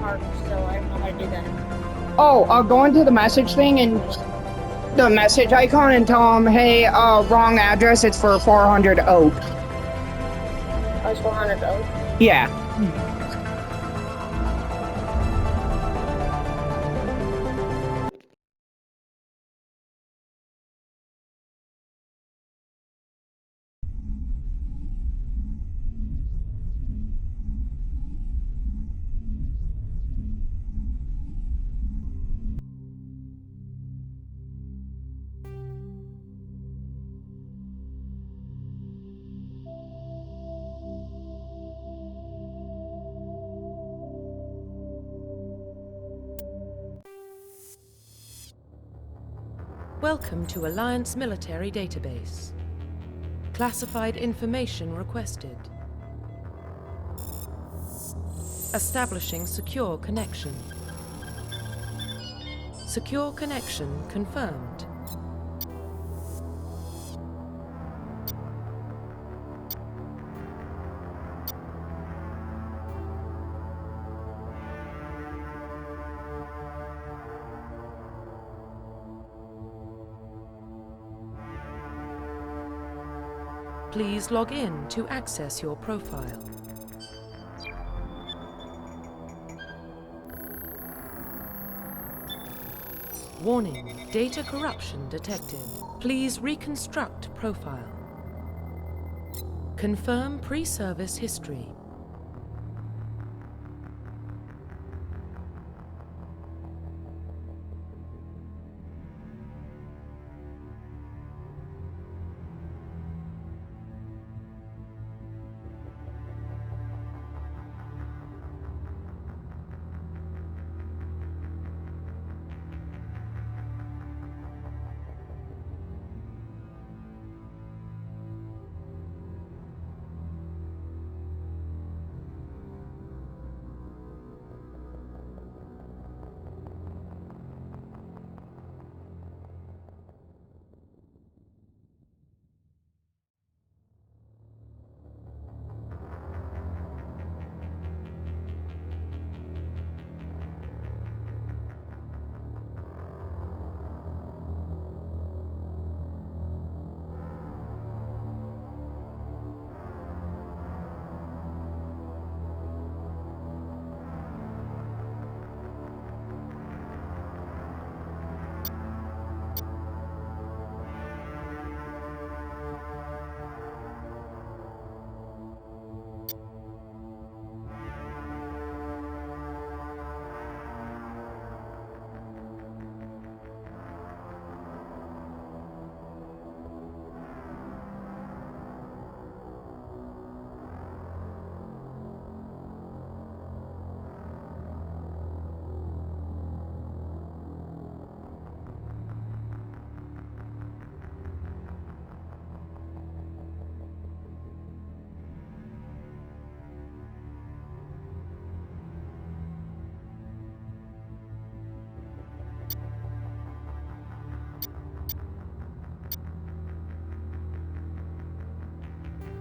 mark, so I don't know how to do that. Oh, I'll go into the message thing and the message icon and tell them, hey, wrong address. It's for 400 Oak. Oh, it's 400 Oak. Yeah. Welcome to Alliance Military Database. Classified information requested. Establishing secure connection. Secure connection confirmed. Please log in to access your profile. Warning, data corruption detected. Please reconstruct profile. Confirm pre-service history.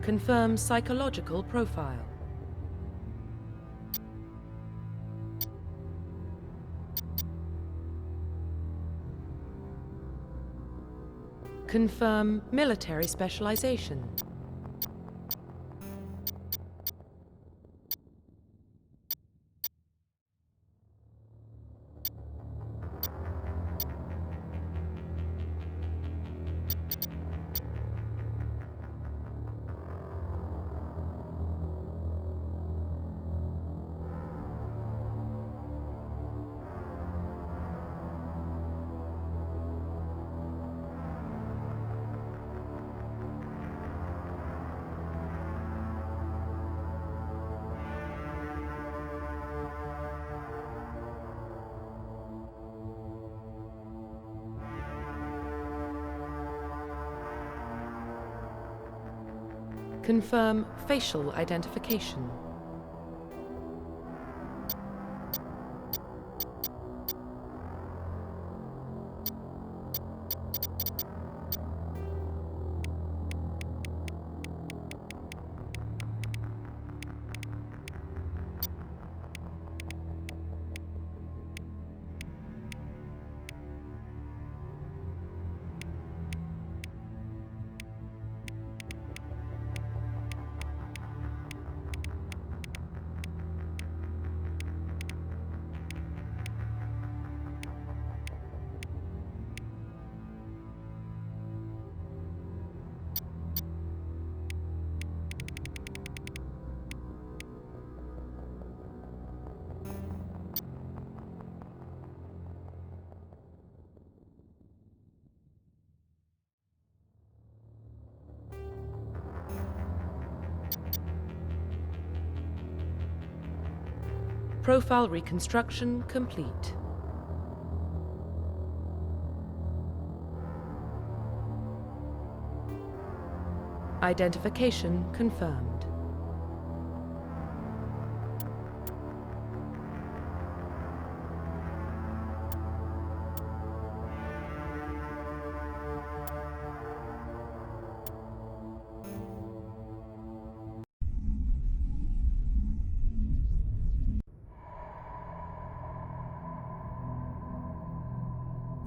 Confirm psychological profile. Confirm military specialization. Confirm facial identification. Profile reconstruction complete. Identification confirmed.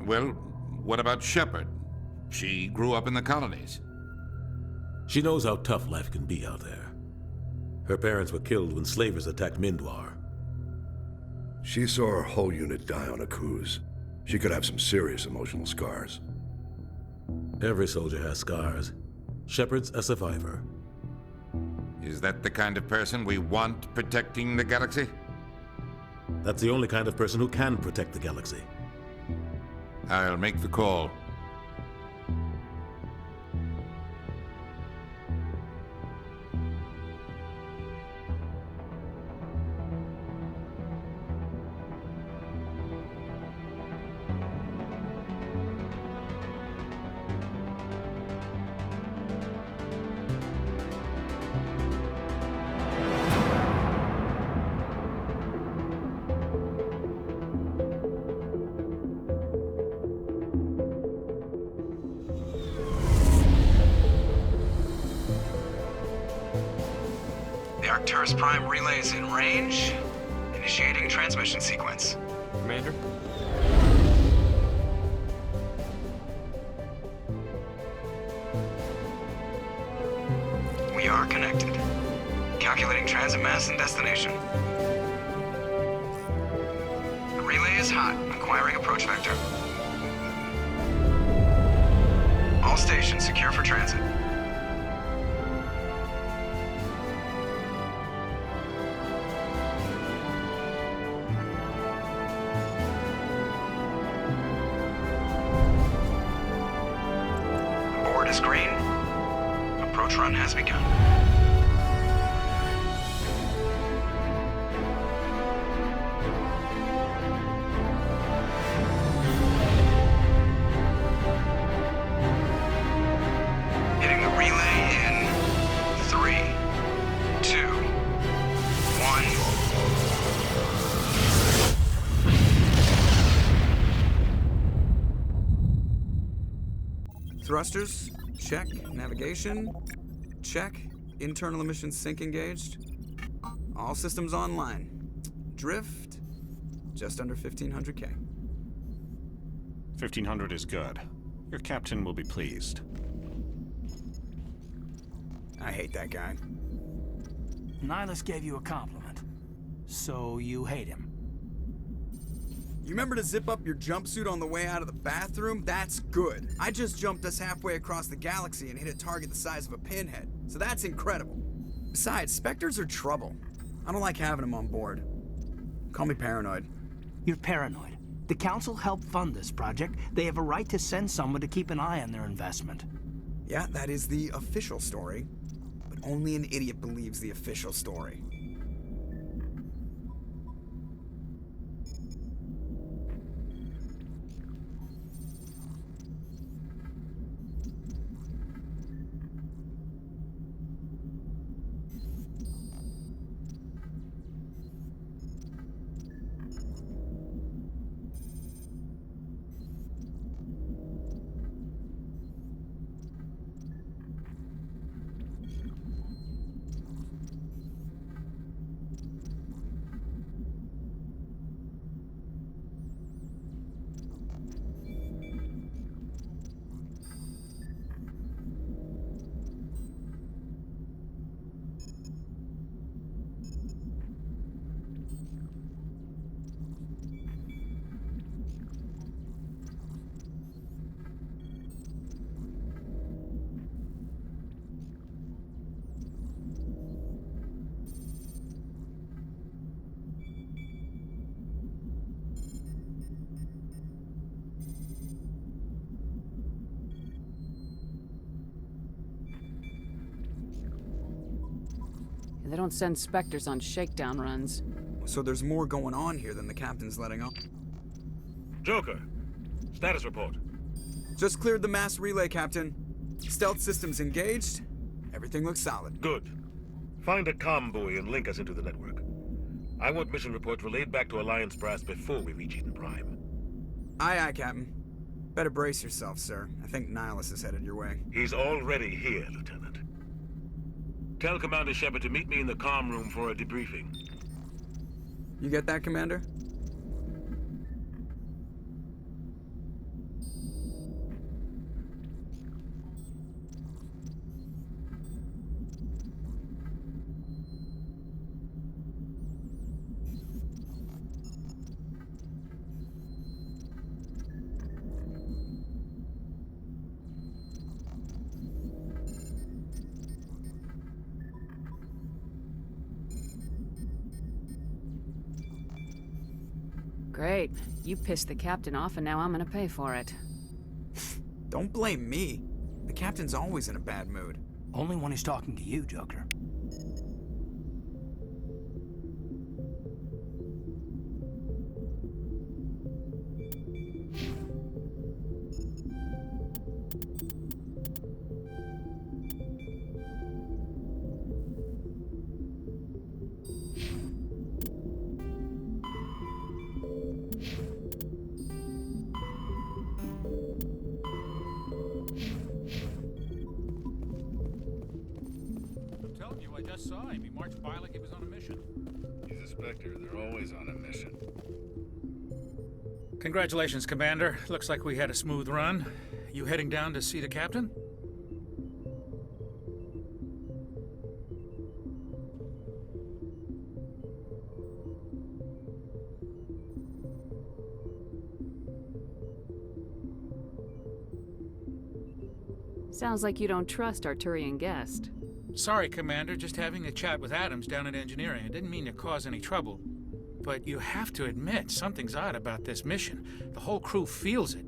Well, what about Shepard? She grew up in the colonies. She knows how tough life can be out there. Her parents were killed when slavers attacked Mindwar. She saw her whole unit die on a cruise. She could have some serious emotional scars. Every soldier has scars. Shepard's a survivor. Is that the kind of person we want protecting the galaxy? That's the only kind of person who can protect the galaxy. I'll make the call. Arcturus Prime relay is in range. Initiating transmission sequence. Commander? We are connected. Calculating transit mass and destination. The relay is hot. Acquiring approach vector. All stations secure for transit. Is green. Approach run has begun. Hitting the relay in 3, 2, 1. Thrusters. Check. Navigation. Check. Internal emissions sync engaged. All systems online. Drift. Just under 1500K. 1500 is good. Your captain will be pleased. I hate that guy. Nihilus gave you a compliment. So you hate him. You remember to zip up your jumpsuit on the way out of the bathroom? That's good. I just jumped us halfway across the galaxy and hit a target the size of a pinhead. So that's incredible. Besides, Spectres are trouble. I don't like having them on board. Call me paranoid. You're paranoid. The Council helped fund this project. They have a right to send someone to keep an eye on their investment. Yeah, that is the official story. But only an idiot believes the official story. They don't send Spectres on shakedown runs. So there's more going on here than the captain's letting on. Joker, status report. Just cleared the mass relay, Captain. Stealth systems engaged. Everything looks solid. Good. Find a comm buoy and link us into the network. I want mission reports relayed back to Alliance Brass before we reach Eden Prime. Aye, aye, Captain. Better brace yourself, sir. I think Nihilus is headed your way. He's already here, Lieutenant. Tell Commander Shepard to meet me in the comm room for a debriefing. You get that, Commander? Great. You pissed the captain off and now I'm gonna pay for it. Don't blame me. The captain's always in a bad mood. Only when he's talking to you, Joker. I just saw him. He marched by like he was on a mission. He's a Spectre. They're always on a mission. Congratulations, Commander. Looks like we had a smooth run. You heading down to see the captain? Sounds like you don't trust Arturian Guest. Sorry, Commander. Just having a chat with Adams down at Engineering. I didn't mean to cause any trouble. But you have to admit, something's odd about this mission. The whole crew feels it.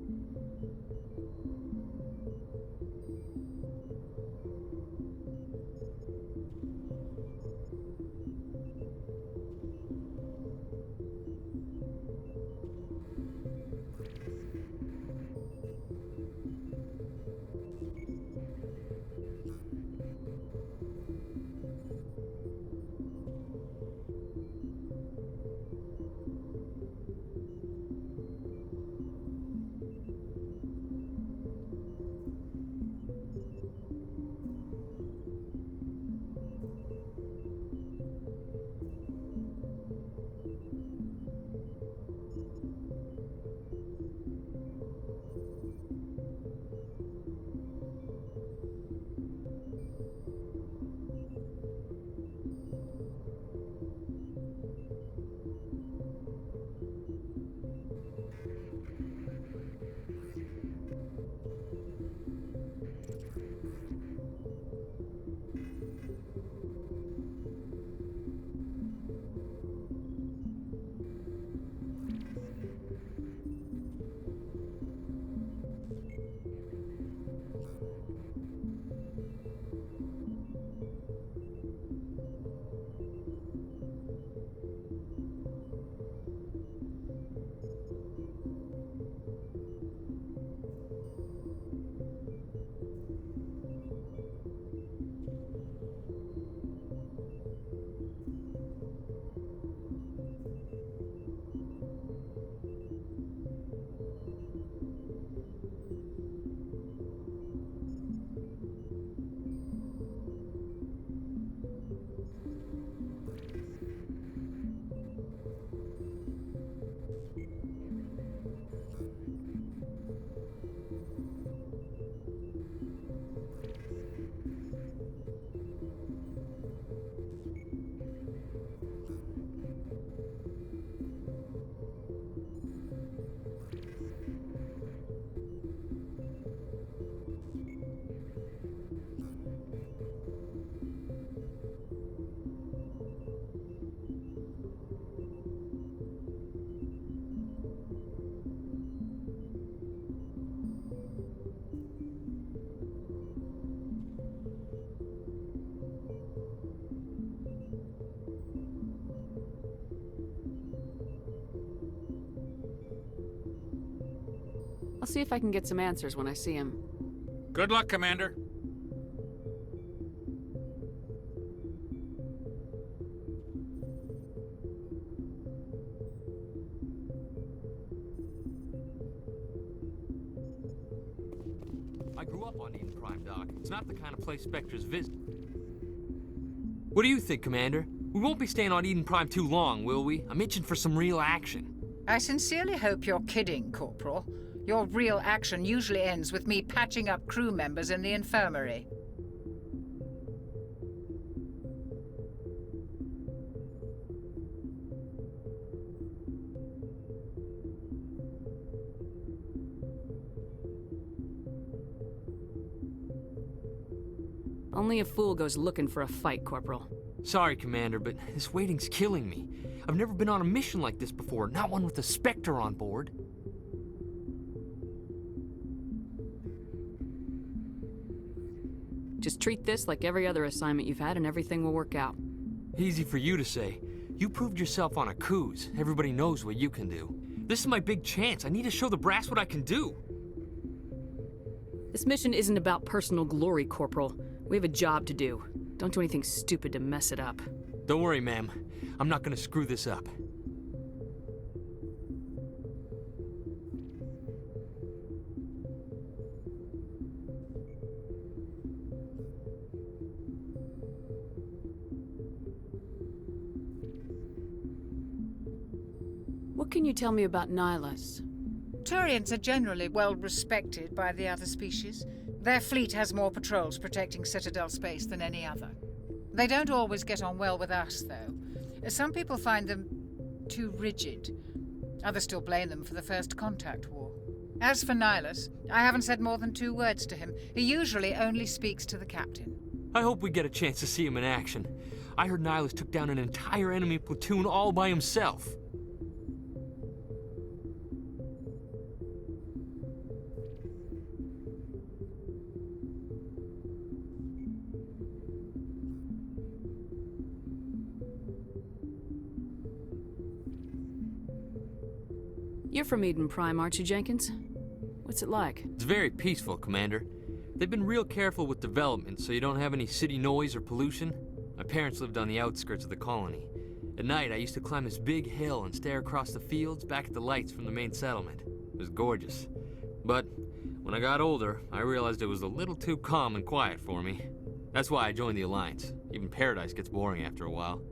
I'll see if I can get some answers when I see him. Good luck, Commander. I grew up on Eden Prime, Doc. It's not the kind of place Spectres visit. What do you think, Commander? We won't be staying on Eden Prime too long, will we? I'm itching for some real action. I sincerely hope you're kidding, Corporal. Your real action usually ends with me patching up crew members in the infirmary. Only a fool goes looking for a fight, Corporal. Sorry, Commander, but this waiting's killing me. I've never been on a mission like this before, not one with a Spectre on board. Just treat this like every other assignment you've had and everything will work out. Easy for you to say. You proved yourself on Akuz. Everybody knows what you can do. This is my big chance. I need to show the brass what I can do. This mission isn't about personal glory, Corporal. We have a job to do. Don't do anything stupid to mess it up. Don't worry, ma'am. I'm not gonna screw this up. What can you tell me about Nihilus? Turians are generally well respected by the other species. Their fleet has more patrols protecting Citadel space than any other. They don't always get on well with us, though. Some people find them too rigid. Others still blame them for the First Contact War. As for Nihilus, I haven't said more than 2 words to him. He usually only speaks to the captain. I hope we get a chance to see him in action. I heard Nihilus took down an entire enemy platoon all by himself. You're from Eden Prime, aren't you, Jenkins? What's it like? It's very peaceful, Commander. They've been real careful with development, so you don't have any city noise or pollution. My parents lived on the outskirts of the colony. At night, I used to climb this big hill and stare across the fields back at the lights from the main settlement. It was gorgeous. But when I got older, I realized it was a little too calm and quiet for me. That's why I joined the Alliance. Even Paradise gets boring after a while.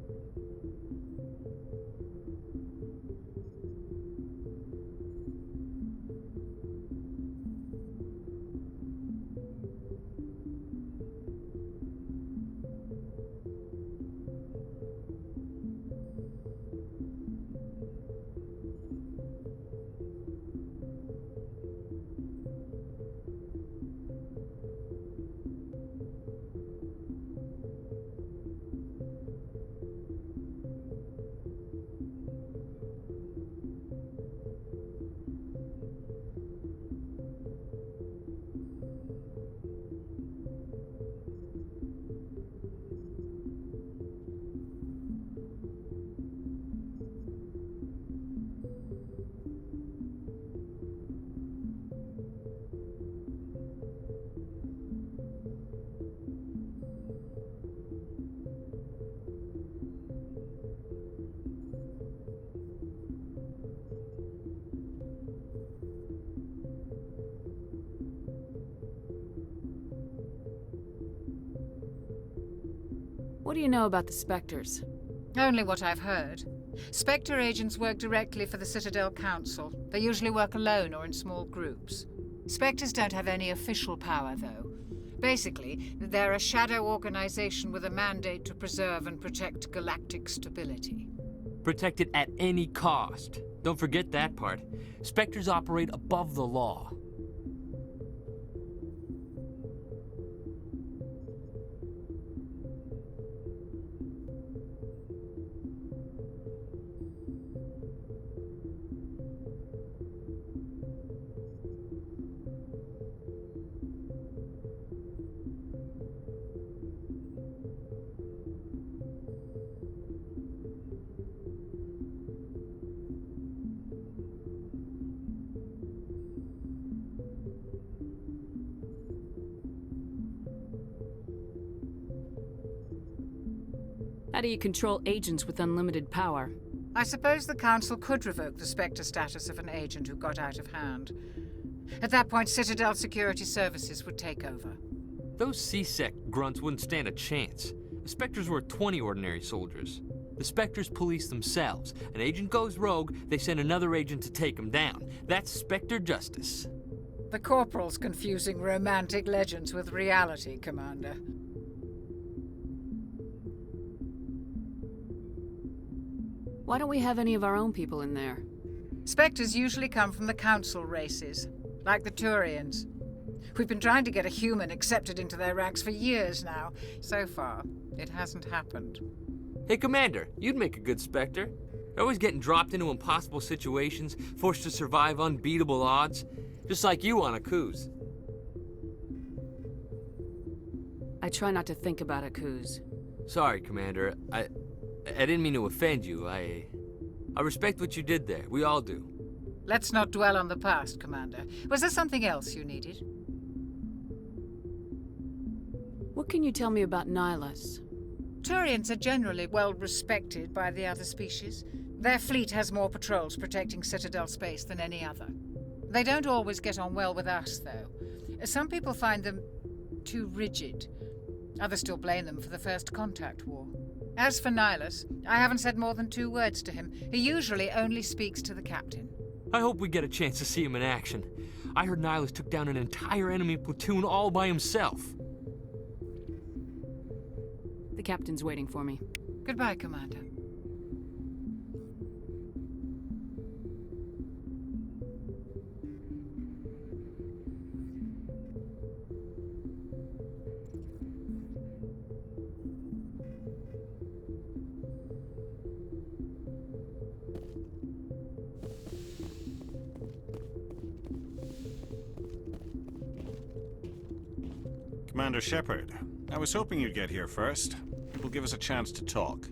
What do you know about the Spectres? Only what I've heard. Spectre agents work directly for the Citadel Council. They usually work alone or in small groups. Spectres don't have any official power, though. Basically, they're a shadow organization with a mandate to preserve and protect galactic stability. Protect it at any cost. Don't forget that part. Spectres operate above the law. How do you control agents with unlimited power? I suppose the Council could revoke the Spectre status of an agent who got out of hand. At that point, Citadel Security Services would take over. Those C-Sec grunts wouldn't stand a chance. The Spectres were 20 ordinary soldiers. The Spectres police themselves. An agent goes rogue, they send another agent to take him down. That's Spectre justice. The Corporal's confusing romantic legends with reality, Commander. Why don't we have any of our own people in there? Spectres usually come from the Council races, like the Turians. We've been trying to get a human accepted into their ranks for years now. So far, it hasn't happened. Hey, Commander, you'd make a good Spectre. You're always getting dropped into impossible situations, forced to survive unbeatable odds. Just like you on Akuz. I try not to think about Akuz. Sorry, Commander. I didn't mean to offend you. I respect what you did there. We all do. Let's not dwell on the past, Commander. Was there something else you needed? What can you tell me about Nihilus? Turians are generally well respected by the other species. Their fleet has more patrols protecting Citadel space than any other. They don't always get on well with us, though. Some people find them too rigid. Others still blame them for the First Contact War. As for Nihilus, I haven't said more than 2 words to him. He usually only speaks to the captain. I hope we get a chance to see him in action. I heard Nihilus took down an entire enemy platoon all by himself. The captain's waiting for me. Goodbye, Commander. Commander Shepard, I was hoping you'd get here first. It will give us a chance to talk.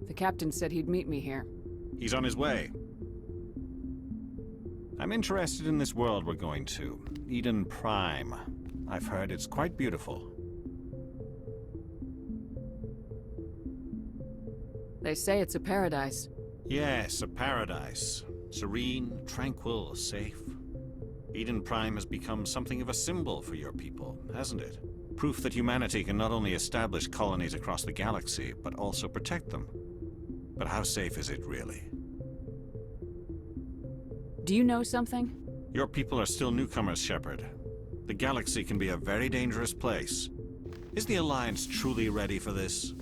The captain said he'd meet me here. He's on his way. I'm interested in this world we're going to, Eden Prime. I've heard it's quite beautiful. They say it's a paradise. Yes, a paradise. Serene, tranquil, safe. Eden Prime has become something of a symbol for your people, hasn't it? Proof that humanity can not only establish colonies across the galaxy, but also protect them. But how safe is it really? Do you know something? Your people are still newcomers, Shepard. The galaxy can be a very dangerous place. Is the Alliance truly ready for this?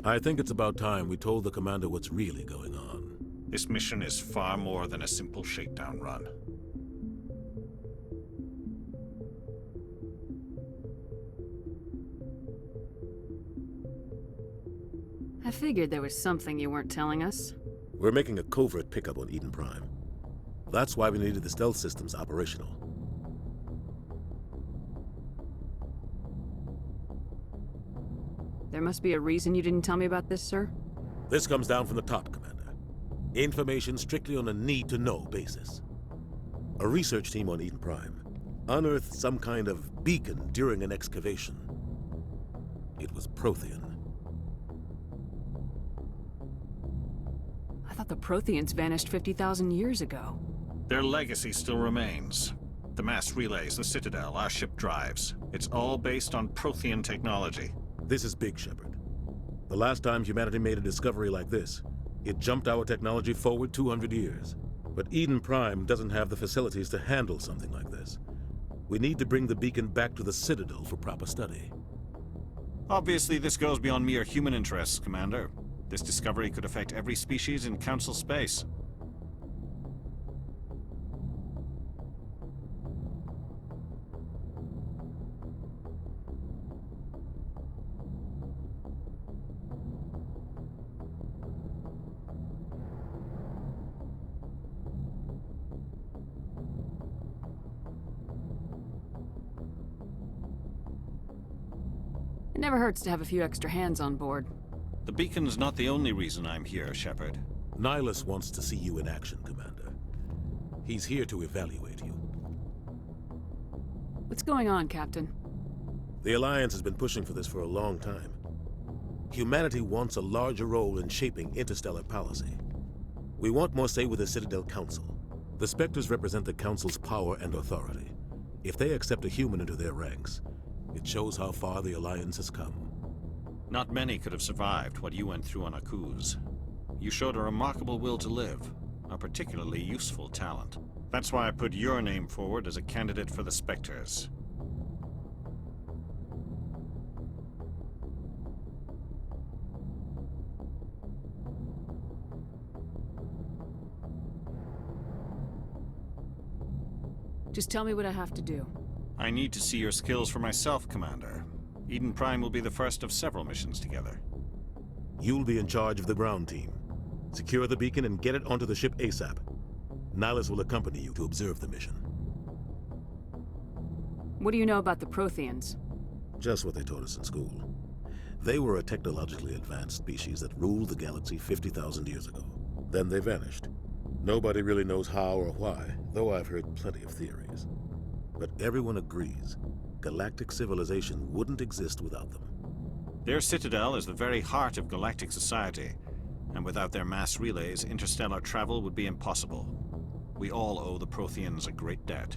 I think it's about time we told the Commander what's really going on. This mission is far more than a simple shakedown run. I figured there was something you weren't telling us. We're making a covert pickup on Eden Prime. That's why we needed the stealth systems operational. There must be a reason you didn't tell me about this, sir? This comes down from the top, Commander. Information strictly on a need-to-know basis. A research team on Eden Prime unearthed some kind of beacon during an excavation. It was Prothean. I thought the Protheans vanished 50,000 years ago. Their legacy still remains. The mass relays, the Citadel, our ship drives. It's all based on Prothean technology. This is big, Shepard. The last time humanity made a discovery like this, it jumped our technology forward 200 years. But Eden Prime doesn't have the facilities to handle something like this. We need to bring the beacon back to the Citadel for proper study. Obviously, this goes beyond mere human interests, Commander. This discovery could affect every species in Council space. It never hurts to have a few extra hands on board. The beacon's not the only reason I'm here, Shepard. Nihilus wants to see you in action, Commander. He's here to evaluate you. What's going on, Captain? The Alliance has been pushing for this for a long time. Humanity wants a larger role in shaping interstellar policy. We want more say with the Citadel Council. The Spectres represent the Council's power and authority. If they accept a human into their ranks, it shows how far the Alliance has come. Not many could have survived what you went through on Akuz. You showed a remarkable will to live, a particularly useful talent. That's why I put your name forward as a candidate for the Spectres. Just tell me what I have to do. I need to see your skills for myself, Commander. Eden Prime will be the first of several missions together. You'll be in charge of the ground team. Secure the beacon and get it onto the ship ASAP. Nihilus will accompany you to observe the mission. What do you know about the Protheans? Just what they taught us in school. They were a technologically advanced species that ruled the galaxy 50,000 years ago. Then they vanished. Nobody really knows how or why, though I've heard plenty of theories. But everyone agrees, galactic civilization wouldn't exist without them. Their citadel is the very heart of galactic society, and without their mass relays, interstellar travel would be impossible. We all owe the Protheans a great debt.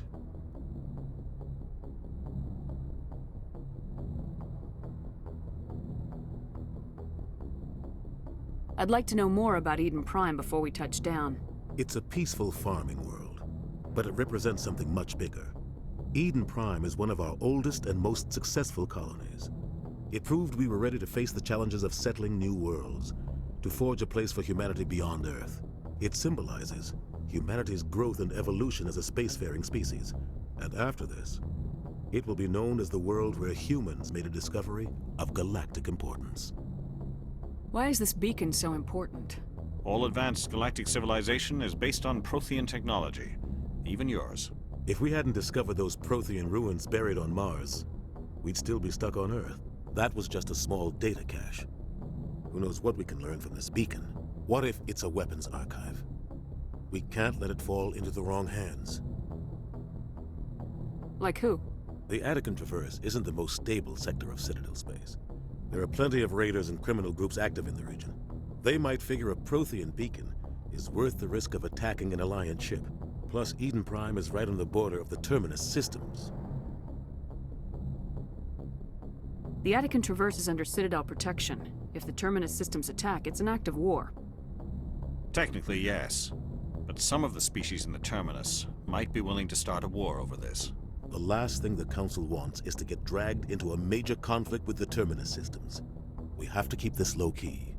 I'd like to know more about Eden Prime before we touch down. It's a peaceful farming world, but it represents something much bigger. Eden Prime is one of our oldest and most successful colonies. It proved we were ready to face the challenges of settling new worlds, to forge a place for humanity beyond Earth. It symbolizes humanity's growth and evolution as a spacefaring species. And after this, it will be known as the world where humans made a discovery of galactic importance. Why is this beacon so important? All advanced galactic civilization is based on Prothean technology, even yours. If we hadn't discovered those Prothean ruins buried on Mars, we'd still be stuck on Earth. That was just a small data cache. Who knows what we can learn from this beacon? What if it's a weapons archive? We can't let it fall into the wrong hands. Like who? The Attican Traverse isn't the most stable sector of Citadel space. There are plenty of raiders and criminal groups active in the region. They might figure a Prothean beacon is worth the risk of attacking an Alliance ship. Plus, Eden Prime is right on the border of the Terminus systems. The Attican Traverse is under Citadel protection. If the Terminus systems attack, it's an act of war. Technically, yes. But some of the species in the Terminus might be willing to start a war over this. The last thing the Council wants is to get dragged into a major conflict with the Terminus systems. We have to keep this low-key.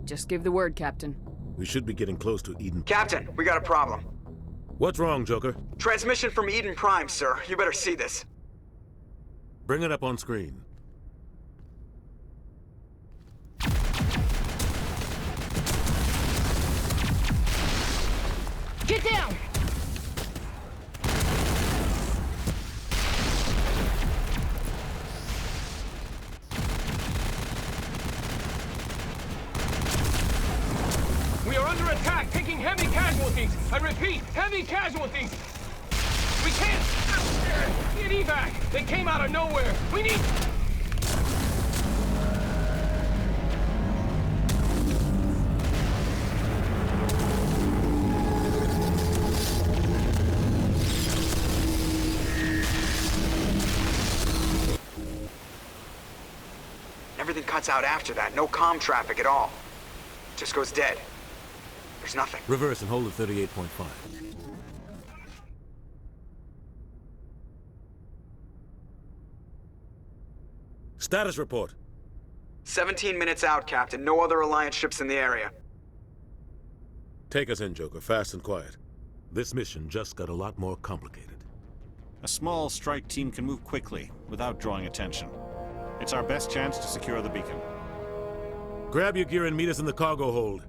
Just give the word, Captain. We should be getting close to Eden. Captain, we got a problem. What's wrong, Joker? Transmission from Eden Prime, sir. You better see this. Bring it up on screen. Get down! We are under attack, taking heavy casualties. I repeat, heavy casualties. We can't get evac. They came out of nowhere. We need... Everything cuts out after that. No comm traffic at all. Just goes dead. There's nothing. Reverse and hold at 38.5. Status report. 17 minutes out, Captain. No other Alliance ships in the area. Take us in, Joker, fast and quiet. This mission just got a lot more complicated. A small strike team can move quickly, without drawing attention. It's our best chance to secure the beacon. Grab your gear and meet us in the cargo hold.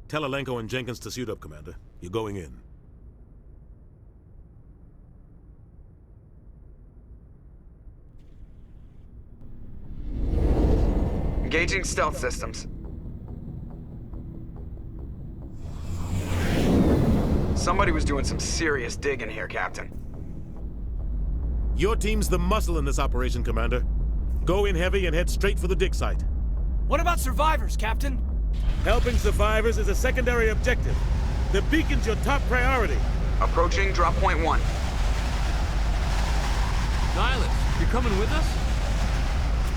Tell Alenko and Jenkins to suit up, Commander. You're going in. Engaging stealth systems. Somebody was doing some serious digging here, Captain. Your team's the muscle in this operation, Commander. Go in heavy and head straight for the dig site. What about survivors, Captain? Helping survivors is a secondary objective. The beacon's your top priority. Approaching drop point 1. Nihilus, you're coming with us?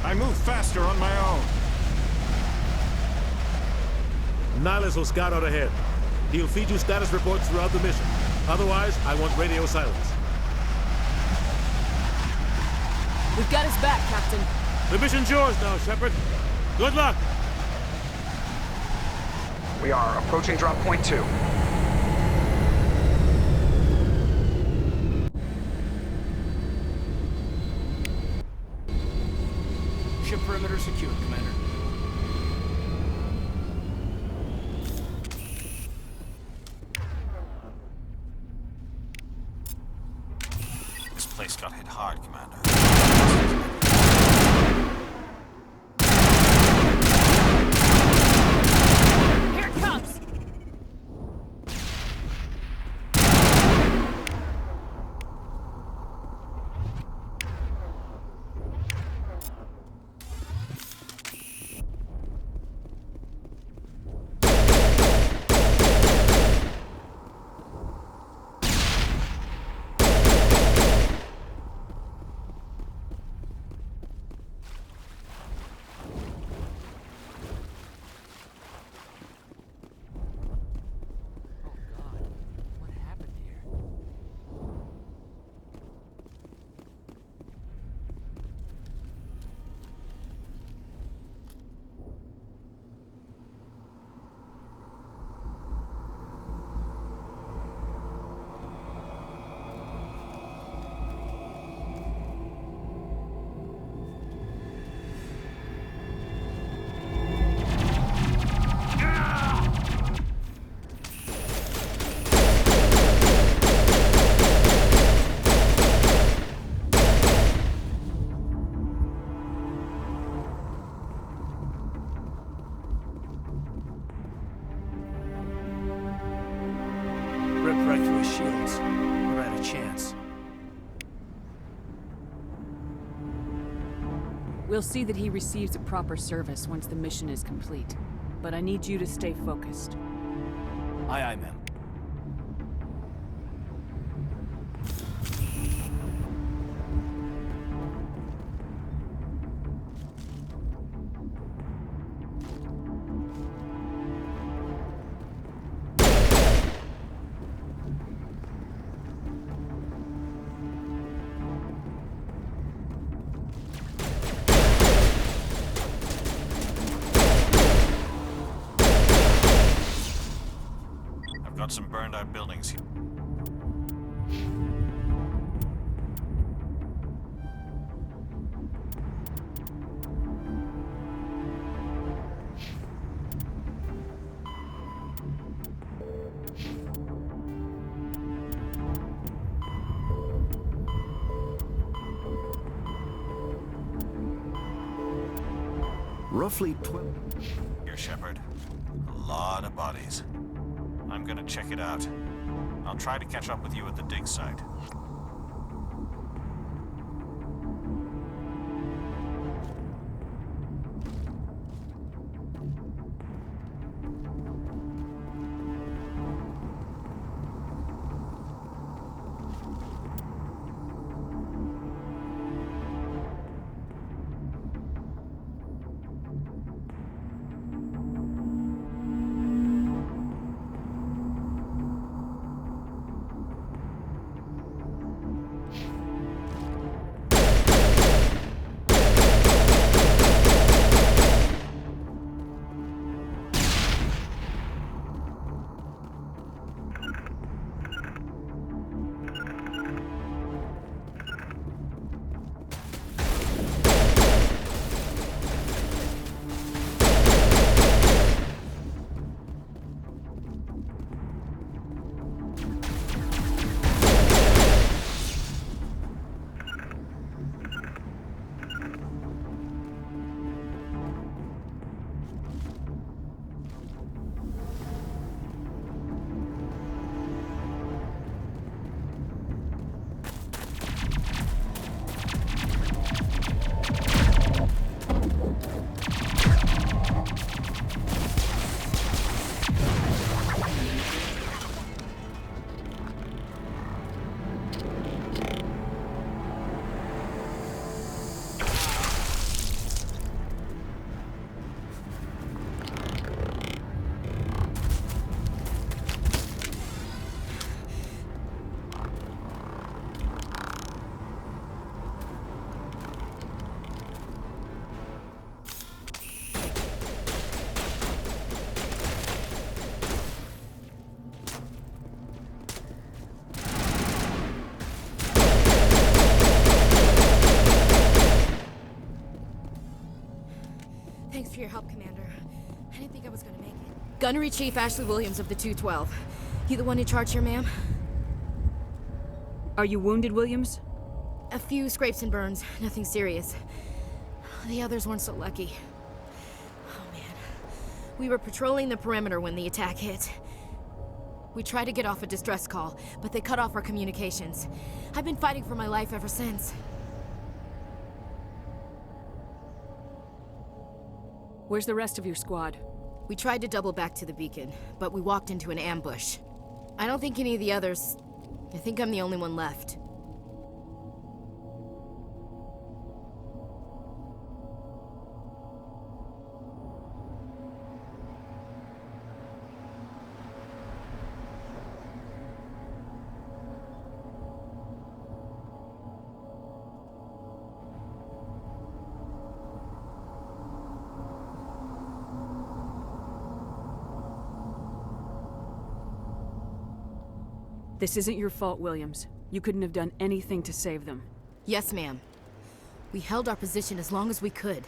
I move faster on my own. Nihilus will scout out ahead. He'll feed you status reports throughout the mission. Otherwise, I want radio silence. We've got his back, Captain. The mission's yours now, Shepard. Good luck! We are approaching drop point 2. Ship perimeter secured, Commander. This place got hit hard, Commander. Here it comes! Ripped right through his shields. Never had a chance. We'll see that he receives a proper service once the mission is complete. But I need you to stay focused. Aye, aye, ma'am. Got some burned out buildings here. Roughly 12. Here, Shepard. A lot of bodies. I'm gonna check it out. I'll try to catch up with you at the dig site. Gunnery Chief Ashley Williams of the 212. You the one in charge here, ma'am? Are you wounded, Williams? A few scrapes and burns, nothing serious. The others weren't so lucky. Oh man. We were patrolling the perimeter when the attack hit. We tried to get off a distress call, but they cut off our communications. I've been fighting for my life ever since. Where's the rest of your squad? We tried to double back to the beacon, but we walked into an ambush. I don't think any of the others... I think I'm the only one left. This isn't your fault, Williams. You couldn't have done anything to save them. Yes, ma'am. We held our position as long as we could,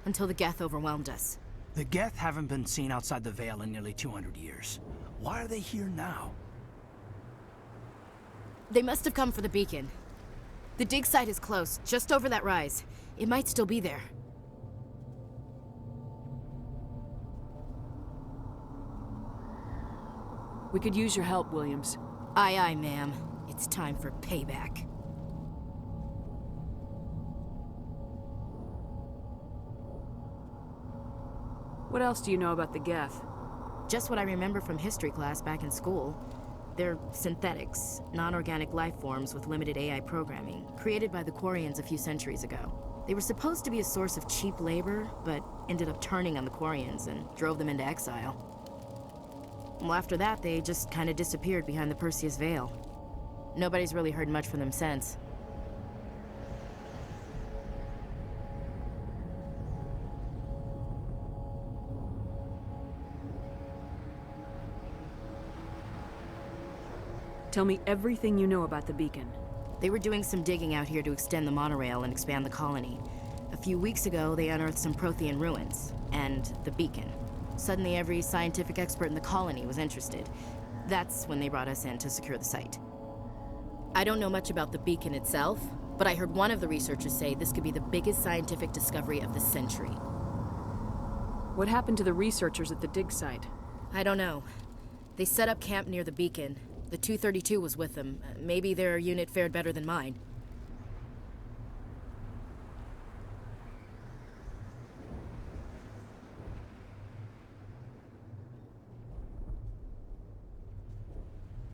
until the Geth overwhelmed us. The Geth haven't been seen outside the Veil in nearly 200 years. Why are they here now? They must have come for the beacon. The dig site is close, just over that rise. It might still be there. We could use your help, Williams. Aye, aye, ma'am. It's time for payback. What else do you know about the Geth? Just what I remember from history class back in school. They're synthetics, non-organic life forms with limited AI programming, created by the Quarians a few centuries ago. They were supposed to be a source of cheap labor, but ended up turning on the Quarians and drove them into exile. Well, after that, they just kind of disappeared behind the Perseus Veil. Nobody's really heard much from them since. Tell me everything you know about the beacon. They were doing some digging out here to extend the monorail and expand the colony. A few weeks ago, they unearthed some Prothean ruins, and the beacon. Suddenly, every scientific expert in the colony was interested. That's when they brought us in to secure the site. I don't know much about the beacon itself, but I heard one of the researchers say this could be the biggest scientific discovery of the century. What happened to the researchers at the dig site? I don't know. They set up camp near the beacon. The 232 was with them. Maybe their unit fared better than mine.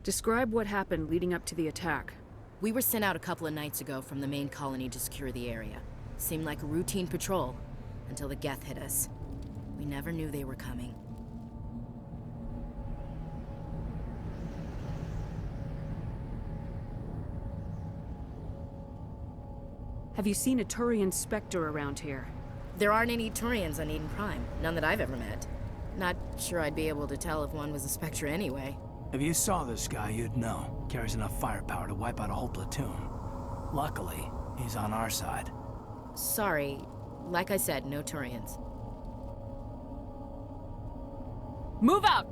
Describe what happened leading up to the attack. We were sent out a couple of nights ago from the main colony to secure the area. Seemed like a routine patrol, until the Geth hit us. We never knew they were coming. Have you seen a Turian Spectre around here? There aren't any Turians on Eden Prime. None that I've ever met. Not sure I'd be able to tell if one was a Spectre anyway. If you saw this guy, you'd know. Carries enough firepower to wipe out a whole platoon. Luckily, he's on our side. Sorry. Like I said, no Turians. Move out!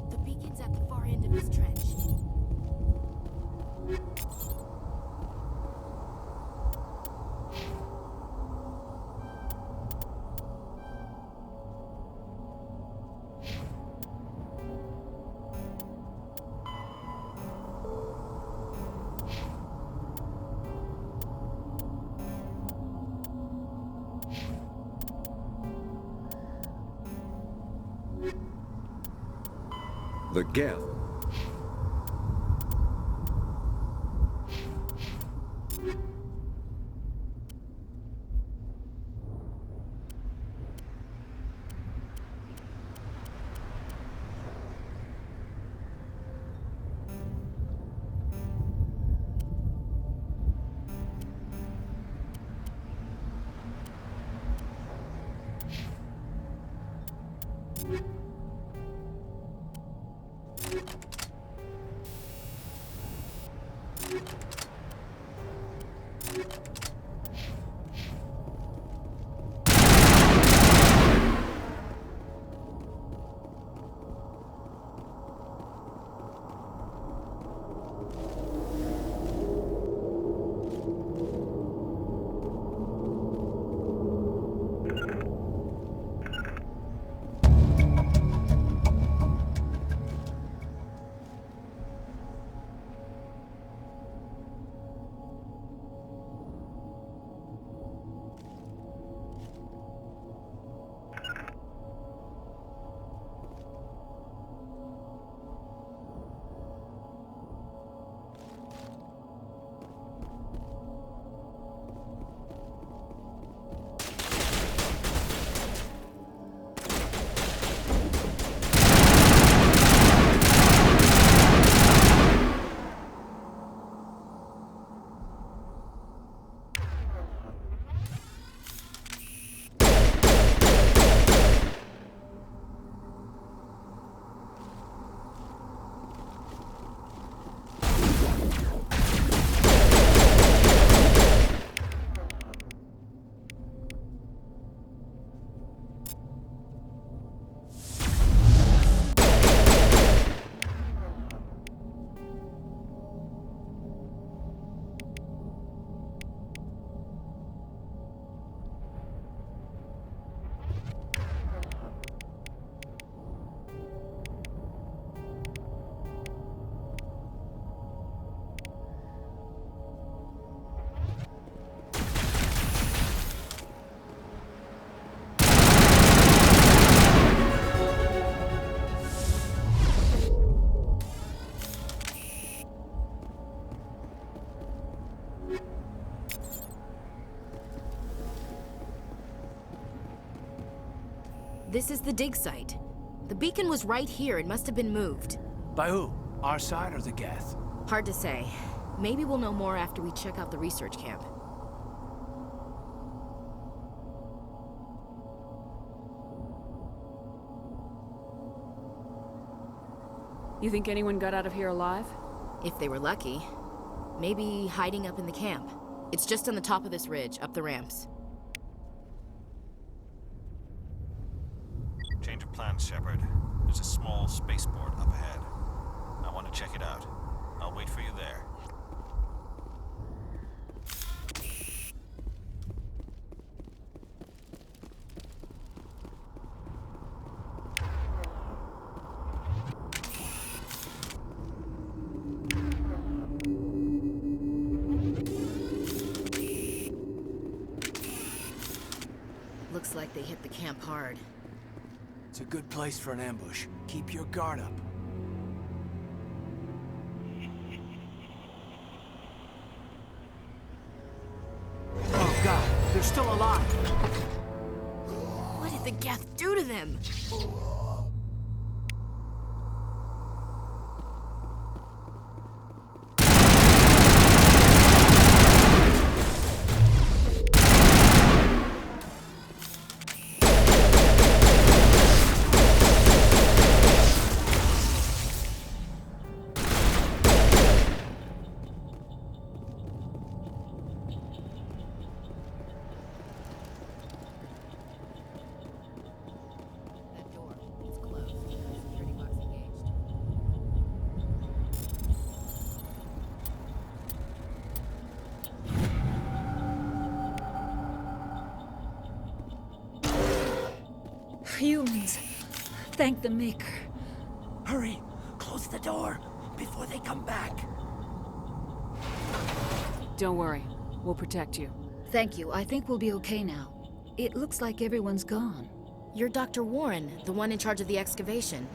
The beacon's at the far end of this trench. The Geth. This is the dig site. The beacon was right here. It must have been moved. By who? Our side or the Geth? Hard to say. Maybe we'll know more after we check out the research camp. You think anyone got out of here alive? If they were lucky. Maybe hiding up in the camp. It's just on the top of this ridge, up the ramps. Change of plans, Shepard. There's a small spaceport up ahead. I want to check it out. I'll wait for you there. Looks like they hit the camp hard. It's a good place for an ambush. Keep your guard up. Oh god, they're still alive! What did the Geth do to them? Humans. Thank the Maker. Hurry! Close the door before they come back. Don't worry. We'll protect you. Thank you. I think we'll be okay now. It looks like everyone's gone. You're Dr. Warren, the one in charge of the excavation.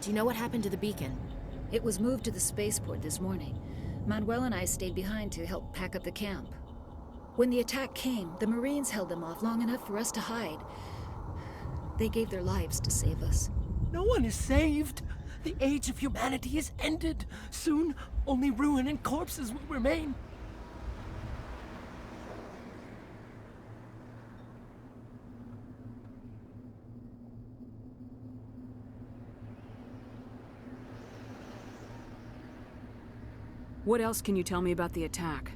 Do you know what happened to the beacon? It was moved to the spaceport this morning. Manuel and I stayed behind to help pack up the camp. When the attack came, the Marines held them off long enough for us to hide. They gave their lives to save us. No one is saved. The age of humanity is ended. Soon, only ruin and corpses will remain. What else can you tell me about the attack?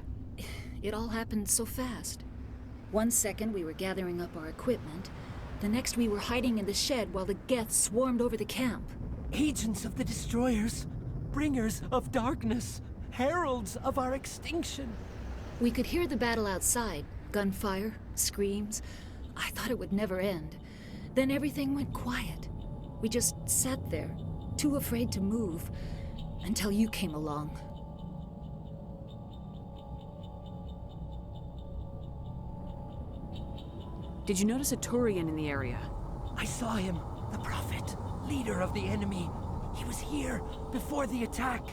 It all happened so fast. 1 second we were gathering up our equipment. The next we were hiding in the shed while the Geth swarmed over the camp. Agents of the Destroyers, bringers of darkness, heralds of our extinction. We could hear the battle outside. Gunfire, screams. I thought it would never end. Then everything went quiet. We just sat there, too afraid to move, until you came along. Did you notice a Turian in the area? I saw him, the Prophet, leader of the enemy. He was here before the attack.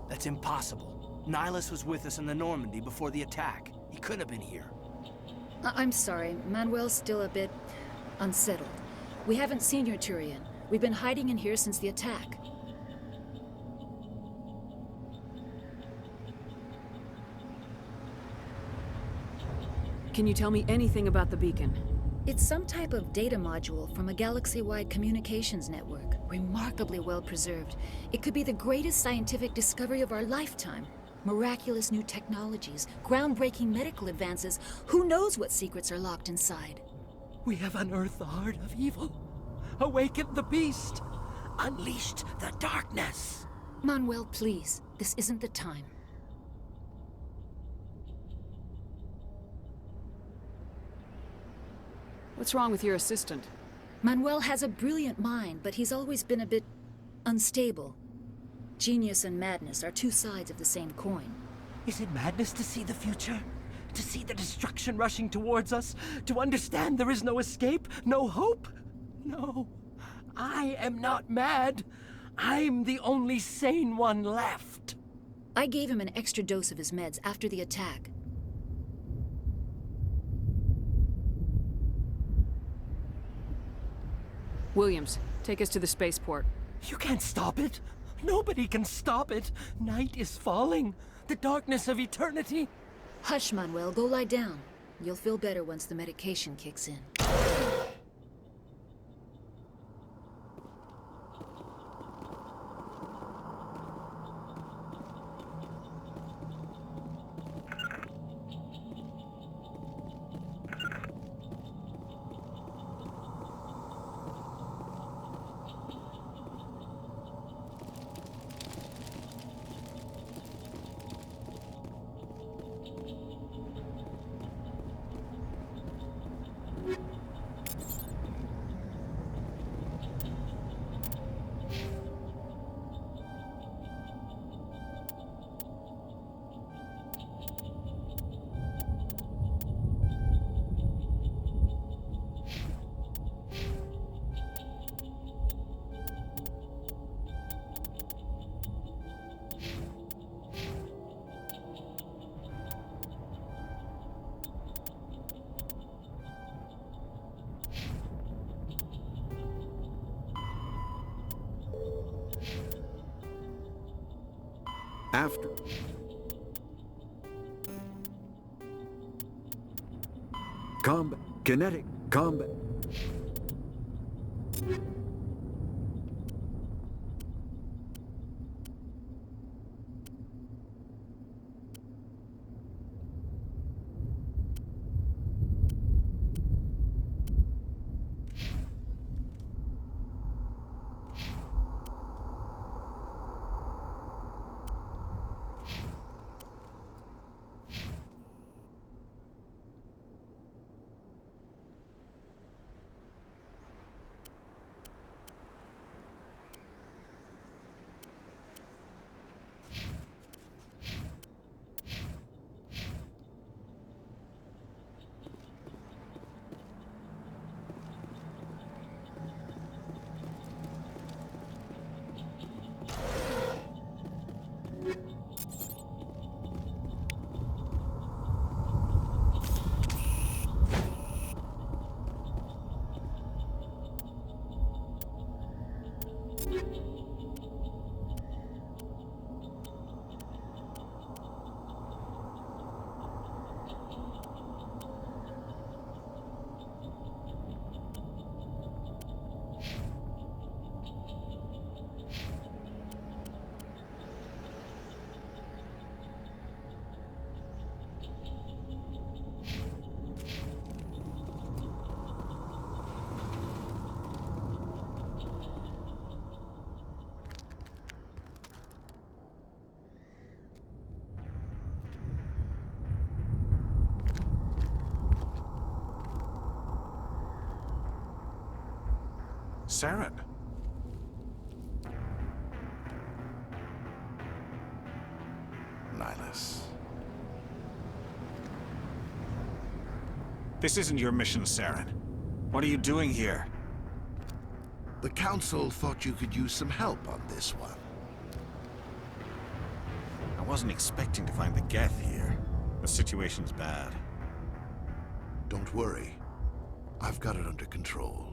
That's impossible. Nihilus was with us in the Normandy before the attack. He couldn't have been here. I'm sorry. Manuel's still a bit unsettled. We haven't seen your Turian. We've been hiding in here since the attack. Can you tell me anything about the beacon? It's some type of data module from a galaxy-wide communications network. Remarkably well preserved. It could be the greatest scientific discovery of our lifetime. Miraculous new technologies, groundbreaking medical advances. Who knows what secrets are locked inside? We have unearthed the heart of evil, awakened the beast, unleashed the darkness. Manuel, please. This isn't the time. What's wrong with your assistant? Manuel has a brilliant mind, but he's always been a bit unstable. Genius and madness are two sides of the same coin. Is it madness to see the future? To see the destruction rushing towards us? To understand there is no escape? No hope? No. I am not mad. I'm the only sane one left. I gave him an extra dose of his meds after the attack. Williams, take us to the spaceport. You can't stop it. Nobody can stop it. Night is falling. The darkness of eternity. Hush, Manuel. Go lie down. You'll feel better once the medication kicks in. After. Combat. Kinetic. Combat. Saren. Nihilus. This isn't your mission, Saren. What are you doing here? The Council thought you could use some help on this one. I wasn't expecting to find the Geth here. The situation's bad. Don't worry. I've got it under control.